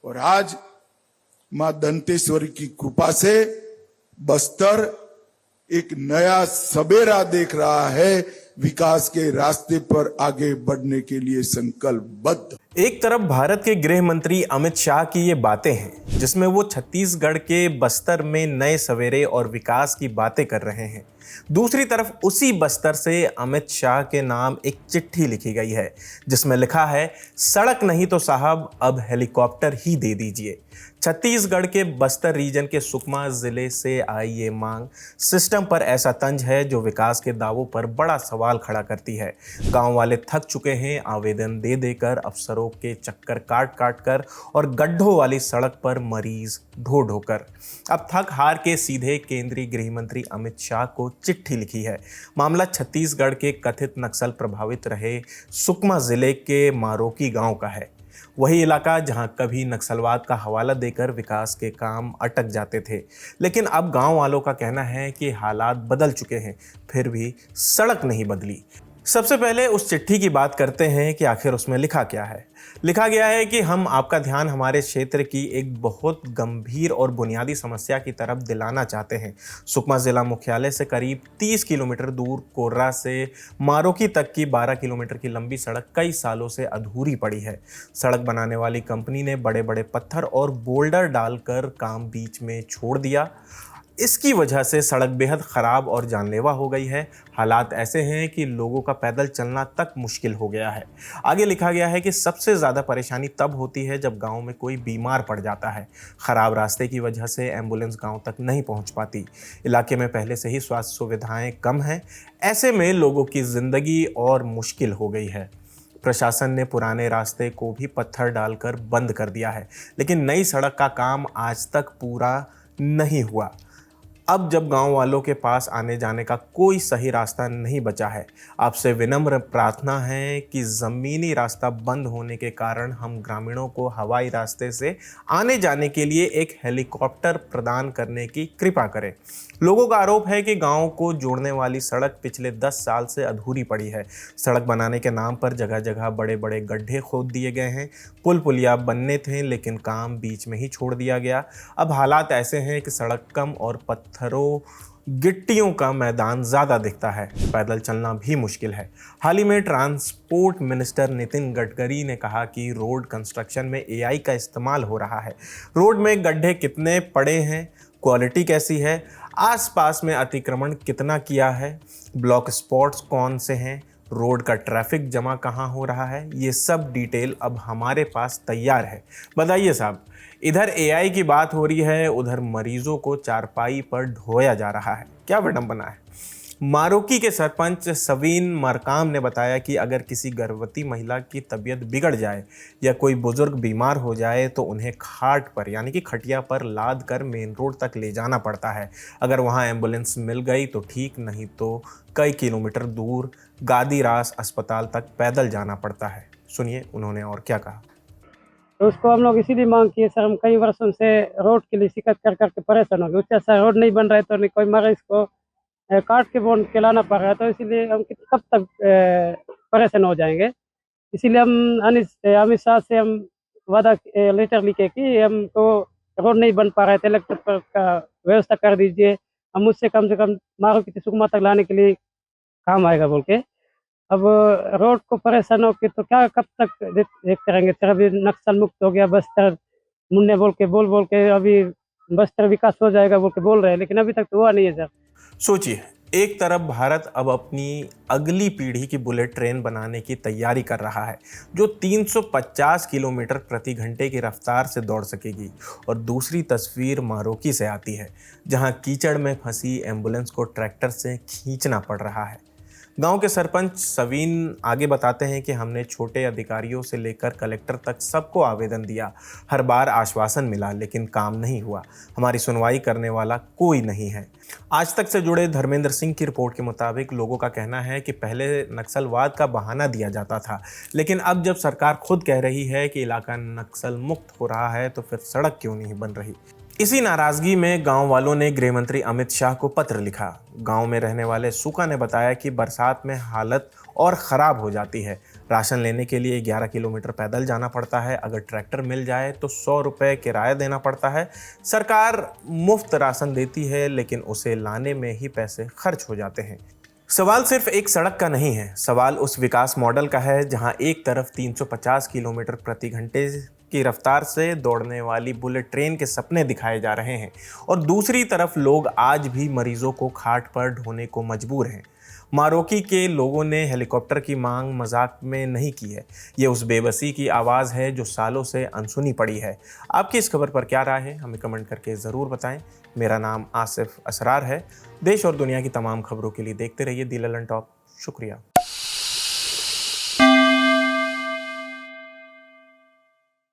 और आज मां दंतेश्वरी की कृपा से बस्तर एक नया सबेरा देख रहा है, विकास के रास्ते पर आगे बढ़ने के लिए संकल्पबद्ध। एक तरफ भारत के गृह मंत्री अमित शाह की ये बातें हैं जिसमें वो छत्तीसगढ़ के बस्तर में नए सवेरे और विकास की बातें कर रहे हैं। दूसरी तरफ उसी बस्तर से अमित शाह के नाम एक चिट्ठी लिखी गई है जिसमें लिखा है, सड़क नहीं तो साहब अब हेलीकॉप्टर ही दे दीजिए। छत्तीसगढ़ के बस्तर रीजन के सुकमा जिले से आई ये मांग सिस्टम पर ऐसा तंज है जो विकास के दावों पर बड़ा सवाल खड़ा करती है। गांव वाले थक चुके हैं आवेदन दे देकर, अफसरों के चक्कर काट काट कर और गड्ढों वाली सड़क पर मरीज ढो ढो कर। अब थक हार के सीधे केंद्रीय गृह मंत्री अमित शाह को चिट्ठी लिखी है। मामला छत्तीसगढ़ के कथित नक्सल प्रभावित रहे सुकमा जिले के मारोकी गांव का है। वही इलाका जहां कभी नक्सलवाद का हवाला देकर विकास के काम अटक जाते थे, लेकिन अब गांव वालों का कहना है कि हालात बदल चुके हैं, फिर भी सड़क नहीं बदली। सबसे पहले उस चिट्ठी की बात करते हैं कि आखिर उसमें लिखा क्या है। लिखा गया है कि हम आपका ध्यान हमारे क्षेत्र की एक बहुत गंभीर और बुनियादी समस्या की तरफ दिलाना चाहते हैं। सुकमा जिला मुख्यालय से करीब 30 किलोमीटर दूर कोर्रा से मारोकी तक की 12 किलोमीटर की लंबी सड़क कई सालों से अधूरी पड़ी है। सड़क बनाने वाली कंपनी ने बड़े बड़े पत्थर और बोल्डर डालकर काम बीच में छोड़ दिया। इसकी वजह से सड़क बेहद ख़राब और जानलेवा हो गई है। हालात ऐसे हैं कि लोगों का पैदल चलना तक मुश्किल हो गया है। आगे लिखा गया है कि सबसे ज़्यादा परेशानी तब होती है जब गांव में कोई बीमार पड़ जाता है। ख़राब रास्ते की वजह से एम्बुलेंस गांव तक नहीं पहुंच पाती। इलाके में पहले से ही स्वास्थ्य सुविधाएं कम हैं। ऐसे में लोगों की ज़िंदगी और मुश्किल हो गई है। प्रशासन ने पुराने रास्ते को भी पत्थर डालकर बंद कर दिया है, लेकिन नई सड़क का काम आज तक पूरा नहीं हुआ। अब जब गांव वालों के पास आने जाने का कोई सही रास्ता नहीं बचा है, आपसे विनम्र प्रार्थना है कि ज़मीनी रास्ता बंद होने के कारण हम ग्रामीणों को हवाई रास्ते से आने जाने के लिए एक हेलीकॉप्टर प्रदान करने की कृपा करें। लोगों का आरोप है कि गांव को जोड़ने वाली सड़क पिछले 10 साल से अधूरी पड़ी है। सड़क बनाने के नाम पर जगह जगह बड़े बड़े गड्ढे खोद दिए गए हैं। पुल पुलिया बनने थे लेकिन काम बीच में ही छोड़ दिया गया। अब हालात ऐसे हैं कि सड़क कम और पत्थरों गिट्टियों का मैदान ज़्यादा दिखता है। पैदल चलना भी मुश्किल है। हाल ही में ट्रांसपोर्ट मिनिस्टर नितिन गडकरी ने कहा कि रोड कंस्ट्रक्शन में एआई का इस्तेमाल हो रहा है। रोड में गड्ढे कितने पड़े हैं, क्वालिटी कैसी है, आसपास में अतिक्रमण कितना किया है, ब्लॉक स्पॉट्स कौन से हैं, रोड का ट्रैफिक जमा कहाँ हो रहा है, ये सब डिटेल अब हमारे पास तैयार है। बताइए साहब, इधर एआई की बात हो रही है, उधर मरीजों को चारपाई पर ढोया जा रहा है। क्या विडंबना है। मारोकी के सरपंच सवीन मरकाम ने बताया कि अगर किसी गर्भवती महिला की तबीयत बिगड़ जाए या कोई बुजुर्ग बीमार हो जाए तो उन्हें खाट पर यानी कि खटिया पर लाद कर मेन रोड तक ले जाना पड़ता है। अगर वहां एम्बुलेंस मिल गई तो ठीक, नहीं तो कई किलोमीटर दूर गादीरास अस्पताल तक पैदल जाना पड़ता है। सुनिए उन्होंने और क्या कहा। तो उसको हम लोग इसीलिए मांग किए सर, हम कई वर्षों से रोड के लिए शिकायत कर करके परेशान हो गए। उससे अच्छा रोड नहीं बन रहा है तो नहीं कोई मरीज को काट के बोन के लाना पड़ रहा है, तो इसीलिए हम कब तक परेशान हो जाएंगे। इसीलिए हम अमित शाह से हम वादा लेटर लिखे कि हमको रोड नहीं बन पा रहे थे, इलेक्ट्रिक का व्यवस्था कर दीजिए, हम उससे कम से कम मारुति से सुकमा तक लाने के लिए काम आएगा बोल के। अब रोड को परेशान हो के तो क्या कब तक देखते रहेंगे सर। अभी नक्सल मुक्त हो गया बस्तर, मुन्ने बोल के अभी बस्तर विकास हो जाएगा बोल के बोल रहे हैं, लेकिन अभी तक तो हुआ नहीं है सर। सोचिए, एक तरफ भारत अब अपनी अगली पीढ़ी की बुलेट ट्रेन बनाने की तैयारी कर रहा है जो 350 किलोमीटर प्रति घंटे की रफ्तार से दौड़ सकेगी, और दूसरी तस्वीर मारोकी से आती है जहां कीचड़ में फंसी एम्बुलेंस को ट्रैक्टर से खींचना पड़ रहा है। गांव के सरपंच सवीन आगे बताते हैं कि हमने छोटे अधिकारियों से लेकर कलेक्टर तक सबको आवेदन दिया। हर बार आश्वासन मिला लेकिन काम नहीं हुआ। हमारी सुनवाई करने वाला कोई नहीं है। आज तक से जुड़े धर्मेंद्र सिंह की रिपोर्ट के मुताबिक लोगों का कहना है कि पहले नक्सलवाद का बहाना दिया जाता था, लेकिन अब जब सरकार खुद कह रही है कि इलाका नक्सल मुक्त हो रहा है तो फिर सड़क क्यों नहीं बन रही। इसी नाराजगी में गांव वालों ने गृह मंत्री अमित शाह को पत्र लिखा। गांव में रहने वाले सुका ने बताया कि बरसात में हालत और ख़राब हो जाती है। राशन लेने के लिए 11 किलोमीटर पैदल जाना पड़ता है। अगर ट्रैक्टर मिल जाए तो 100 रुपये किराया देना पड़ता है। सरकार मुफ्त राशन देती है, लेकिन उसे लाने में ही पैसे खर्च हो जाते हैं। सवाल सिर्फ एक सड़क का नहीं है, सवाल उस विकास मॉडल का है जहां एक तरफ 350 किलोमीटर प्रति घंटे की रफ्तार से दौड़ने वाली बुलेट ट्रेन के सपने दिखाए जा रहे हैं और दूसरी तरफ लोग आज भी मरीजों को खाट पर ढोने को मजबूर हैं। मारोकी के लोगों ने हेलीकॉप्टर की मांग मजाक में नहीं की है। ये उस बेबसी की आवाज़ है जो सालों से अनसुनी पड़ी है। आपकी इस खबर पर क्या राय है, हमें कमेंट करके ज़रूर बताएं। मेरा नाम आसिफ असरार है। देश और दुनिया की तमाम खबरों के लिए देखते रहिए दी ललन टॉप। शुक्रिया।